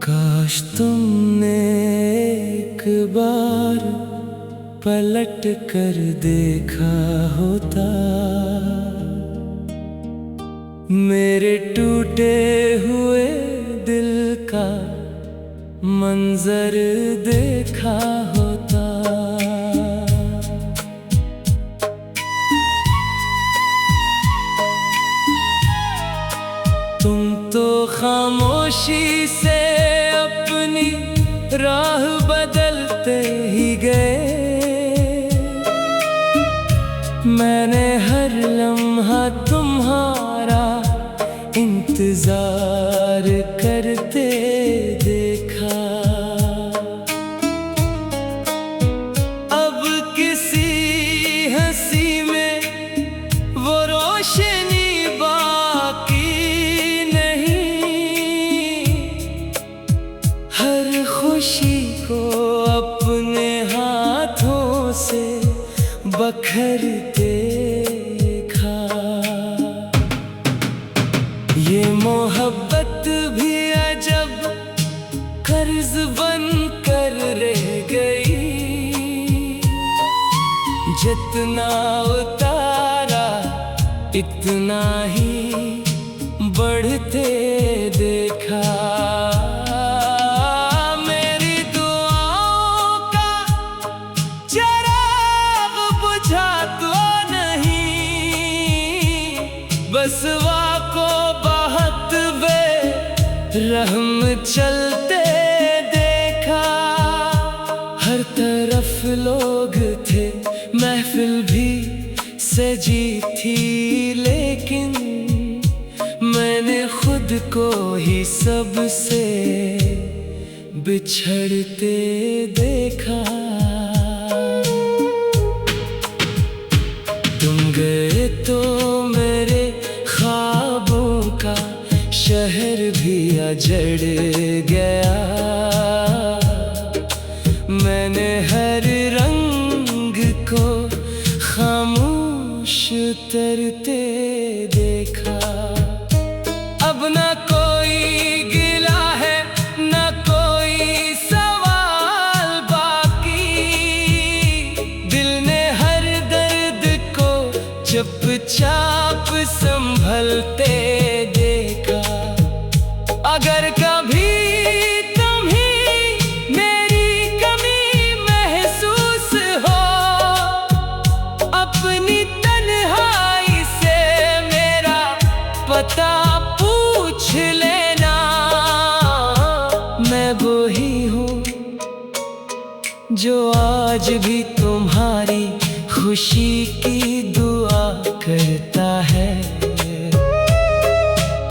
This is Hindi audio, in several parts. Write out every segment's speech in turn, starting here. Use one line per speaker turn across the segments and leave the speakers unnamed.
काश तुमने एक बार पलट कर देखा होता, मेरे टूटे हुए दिल का मंजर देखा होता। तुम तो खामोशी से अपनी राह बदलते ही गए, मैंने हर लम्हा तुम्हारा इंतजार करते देखा। अब किसी हंसी में वो रोशनी बाकी नहीं, हर खुशी को अपने हाथों से बखरते देखा। ये मोहब्बत भी अजब कर्ज बन कर रह गई, जितना उतारा इतना ही बढ़ते देखा। मेरी दुआओं का चिराग बुझा तो नहीं, बस वाको बहुत बेरहम चलते देखा। हर तरफ लोग थे, महफिल भी सजी थी, लेकिन मैंने खुद को ही सबसे बिछड़ते देखा। तुम गए तो मेरे ख्वाबों का शहर भी उजड़ गया, मैंने हर रंग को खामोश उतरते देखा। अब न कोई गिला है न कोई सवाल बाकी, दिल ने हर दर्द को चुपचाप संभलते देखा। अगर कभी तुम्हें मेरी कमी महसूस हो, अपनी तन्हाई से मेरा पता पूछ लेना। मैं वो ही हूँ जो आज भी तुम्हारी खुशी की दुआ करता है,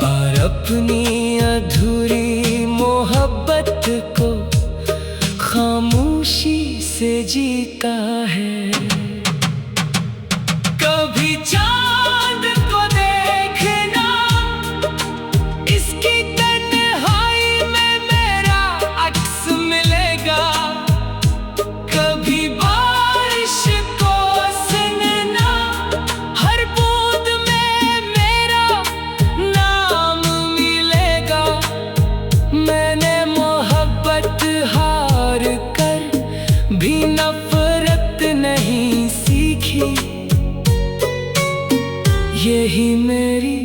और अपनी अधूरी मोहब्बत को खामोशी से जीता है। कभी चांद को देखना, इसकी तन्हाई में मेरा अक्स मिलेगा। कभी बारिश को सुनना, हर बूंद में मेरा नाम मिलेगा। मैंने मोहब्बत हार कर भी नफरत नहीं सीखी, यही मेरी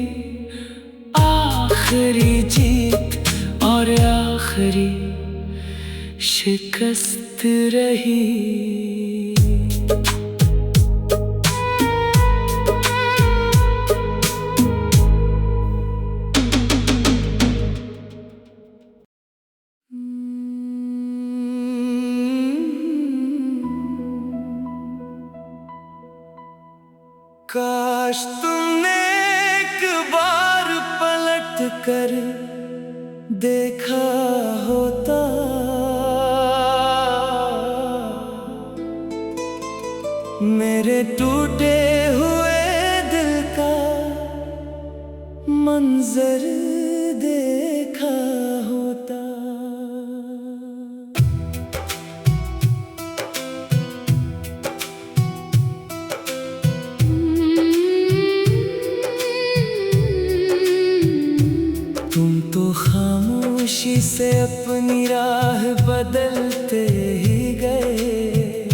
आखिरी जीत और आखिरी शिकस्त रही। काश तुमने एक बार पलट कर देखा होता, मेरे टूटे हुए दिल का मंजर देखा होता। तुम तो खामोश खामोशी से अपनी राह बदलते ही गए।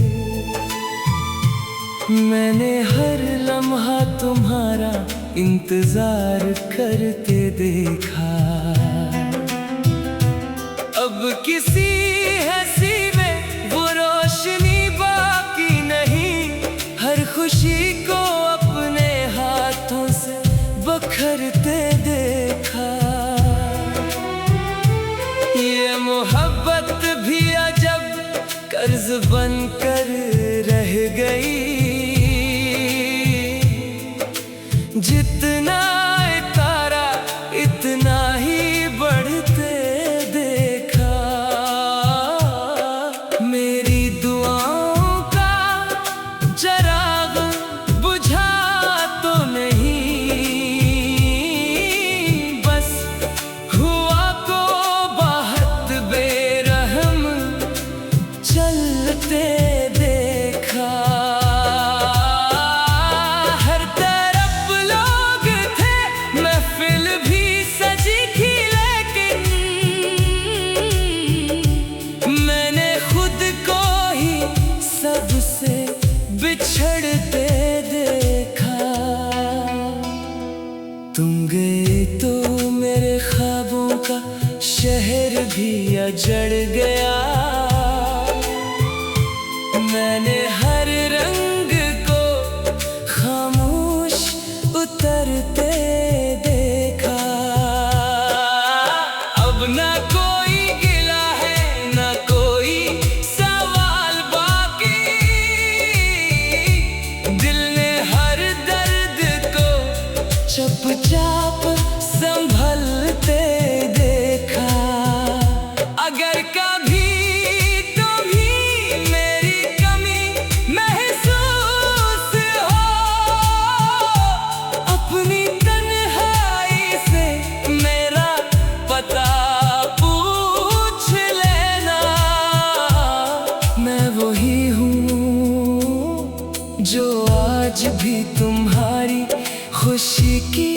मैंने हर लम्हा तुम्हारा इंतजार करते देखा। अब किसी हंसी में वो रोशनी बाकी नहीं, हर खुशी को अपने हाथों से बखरते देखा। ये मोहब्बत भी अजब कर्ज बनकर रह गई। जितना तारा इतना ही बढ़ते देखा। मेरी दुआओं का चिराग बुझा तो नहीं, बस हुआ को बहुत बेरहम चलते देखा। हर तरफ लोग थे, महफिल भी सजी थी, लेकिन मैंने खुद को ही सबसे बिछड़ते देखा। तुम गए तो मेरे ख्वाबों का शहर भी उजड़ गया। मैंने हर रंग को खामोश उतरते देखा। अब ना कोई गिला है, ना कोई सवाल बाकी। दिल ने हर दर्द को चुपचाप संभलते देखा। अगर कभी जो आज भी तुम्हारी खुशी की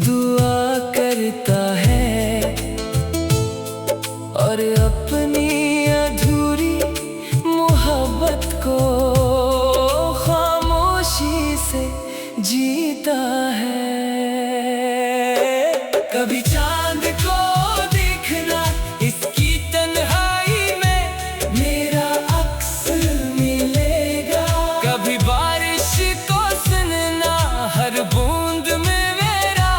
दुआ करता है, और अपनी अधूरी मोहब्बत को खामोशी से जीता है। कभी चांद को देखना इसकी तन्हाई में मेरा अक्स मिलेगा। कभी बारिश को सुनना हर बूंद में मेरा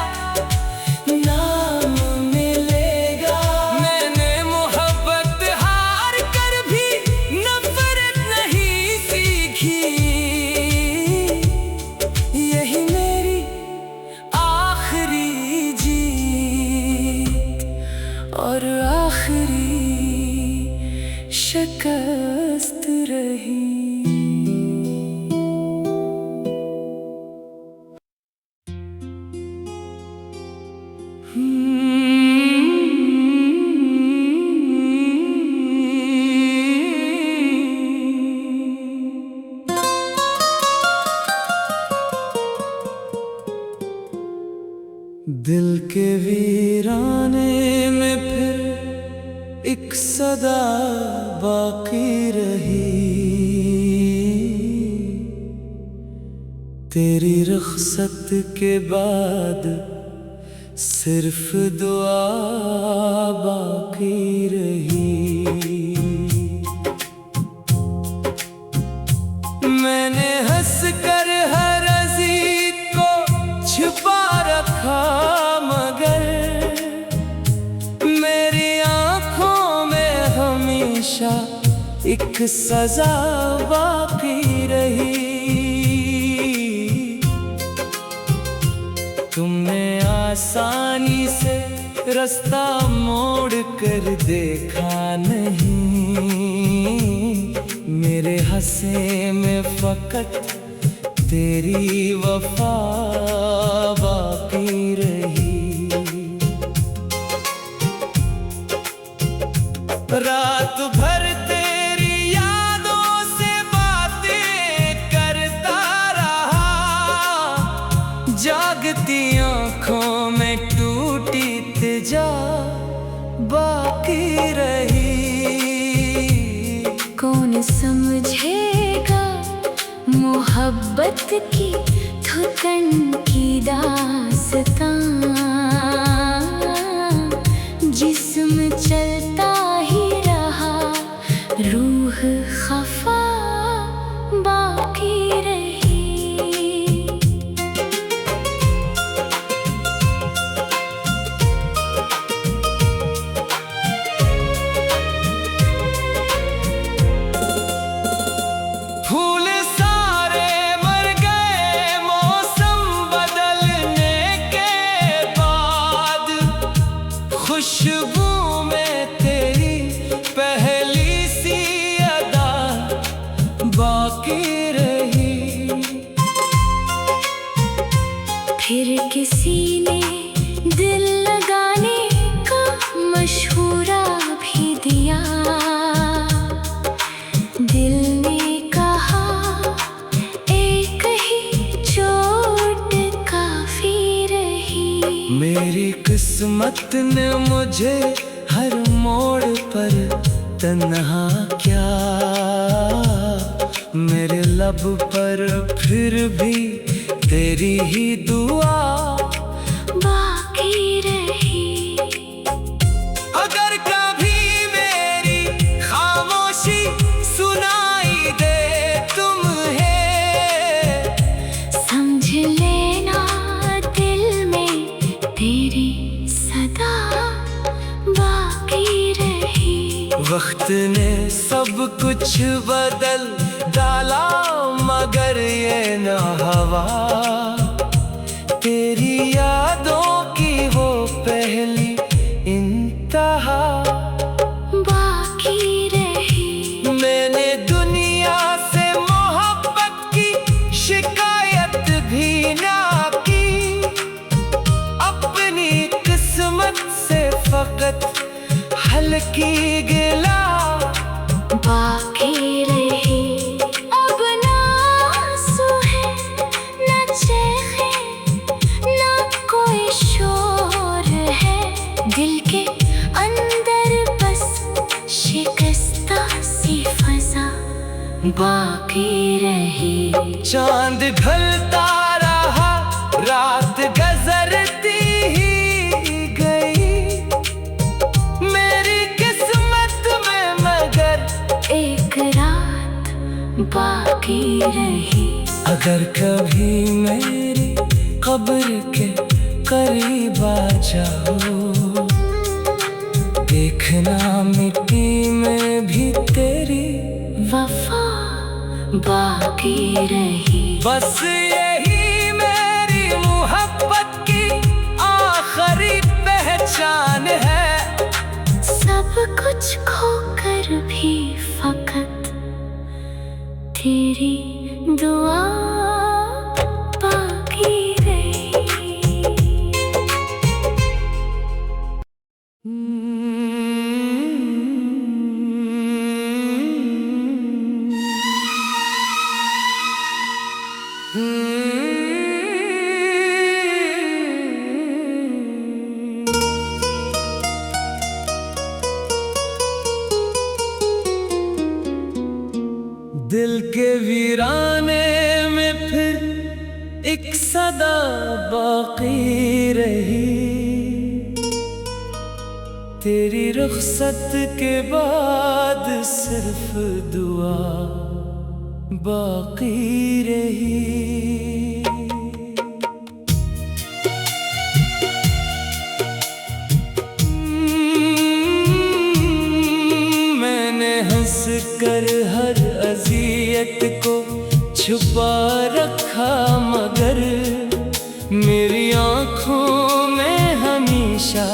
नाम मिलेगा। मैंने मोहब्बत हार कर भी नफरत नहीं सीखी। यही मेरी आखिरी जीत और आखिरी शिकस्त रही। दिल के वीराने में फिर एक सदा बाकी रही। तेरी रुखसत के बाद सिर्फ दुआ बाकी रही। मैंने हंस कर हर अज़ीज़ को छुपा रखा, मगर मेरी आँखों में हमेशा एक सजा बाकी रही। तुमने आसानी से रास्ता मोड़ कर देखा नहीं। मेरे हंसे में फकत तेरी वफा बाकी रही। रात भर तेरी यादों से बातें करता रहा। जागती आँखों में टूटी तिजा बाकी रही।
कौन समझेगा मोहब्बत की धुकन की दास्तां, जिस्म चलता ही रहा रूह खफा बाकी रही।
फूल सारे मर गए मौसम बदलने के बाद, खुशबू में तेरी पहली सी अदा बाकी रही।
फिर किसी ने दिल लगाने का मशवरा भी दिया, दिल ने कहा एक ही चोट काफी रही।
मेरी किस्मत ने मुझे हर मोड़ पर तन्हा क्या, मेरे लब पर फिर भी तेरी ही दुआ
बाकी रही।
अगर कभी मेरी खामोशी सुनाई दे तुम्हें,
समझ लेना दिल में तेरी सदा बाकी रही।
वक्त ने सब कुछ बदल डाला मगर ये न हवा, तेरी यादों की वो पहली इंतहा
बाकी रही।
मैंने दुनिया से मोहब्बत की शिकायत भी ना की, अपनी किस्मत से फकत हल्की गिला
बाकी रही। अब ना आंसू है न चेखे न कोई शोर है, दिल के अंदर बस शिकस्ता सी फजा बाकी रही।
चांद ढलता रहा रात गुजरती ही गई, मेरी किस्मत में मगर
एक रात बाकी रही।
अगर कभी मेरी कब्र के करीब आ जाओ, देखना मिट्टी में भी तेरी
वफा बाकी रही।
बस यही मेरी मोहब्बत की आखिरी पहचान है,
सब कुछ खोकर भी फकत तेरी दुआ बाकी रही।
दिल के वीराने में फिर एक सदा बाकी रही, तेरी रुखसत के बाद सिर्फ दुआ बाकी रही। मैंने हंस कर हर अज़ियत को छुपा रखा, मगर मेरी आँखों में हमेशा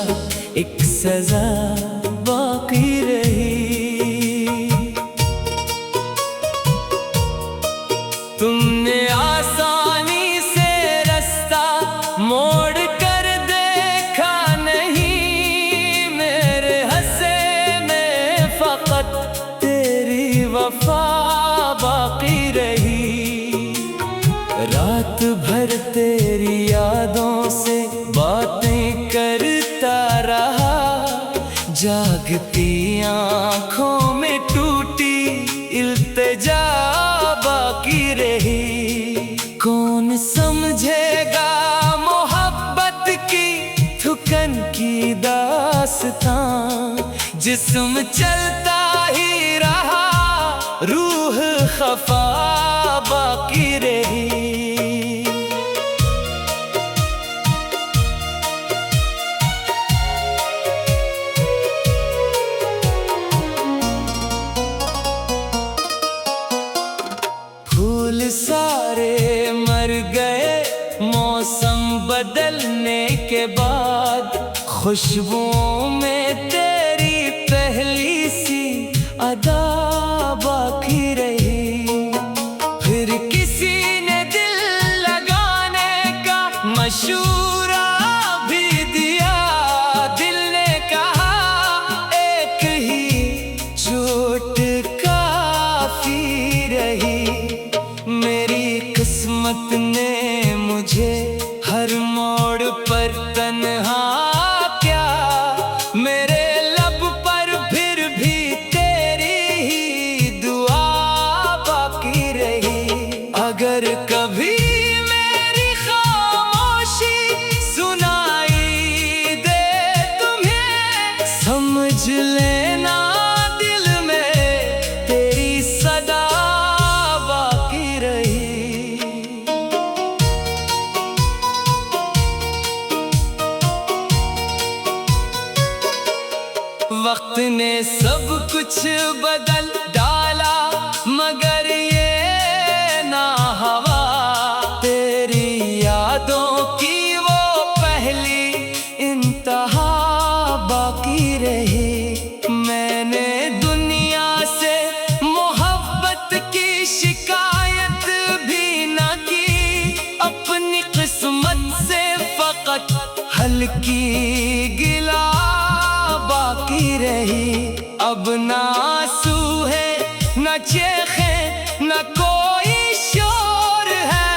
एक सजा बाकी रही। तुमने आसानी से रास्ता मोड़ कर देखा नहीं, मेरे हंसे में फकत तेरी वफा बाकी रही। रात भर तेरी यादों से बातें करता रहा, जागती आंखों में टूटी इल्तिजा बाकी रही। कौन समझेगा मोहब्बत की थुकन की दास्तां, जिस्म चलता ही रहा रूह खफा बाकी रही। फूल सारे मर गए मौसम बदलने के बाद, खुशबुओं में तेरी पहली सी अदा बाकी रही। फिर किसी ने दिल लगाने का मशूरा भी दिया, दिल ने कहा एक ही चोट काफी रही। मेरी किस्मत ने मुझे हर मोड़ पर तन्हा क्या, मेरे लब पर फिर भी तेरी ही दुआ बाकी रही। अगर कभी मेरी खामोशी सुनाई दे तुम्हें, समझ लेना दिल में तेरी सदा बाकी रही। वक्त ने सब कुछ बदल डाला, मगर ये ना हवा तेरी यादों की वो पहली इंतहा बाकी रही। मैंने दुनिया से मोहब्बत की शिकायत भी ना की, अपनी किस्मत से फकत हल्की गिला बाकी रही। अब ना आंसू है न चेखें न कोई शोर है,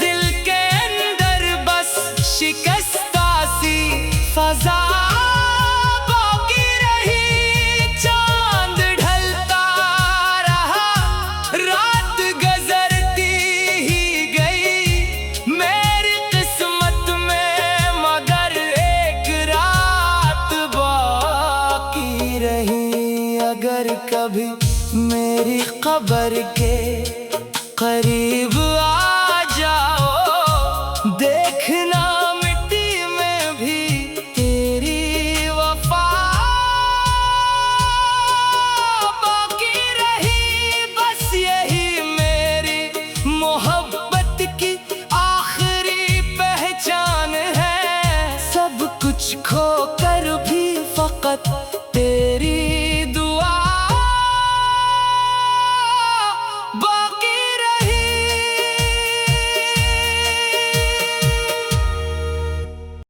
दिल के अंदर बस शिकस्ता सी फजा बाकी रही। चांद ढलता रहा रात गुजरती ही गई, मेरी किस्मत में मगर एक रात बाकी रही। अगर कभी मेरी कब्र के करीब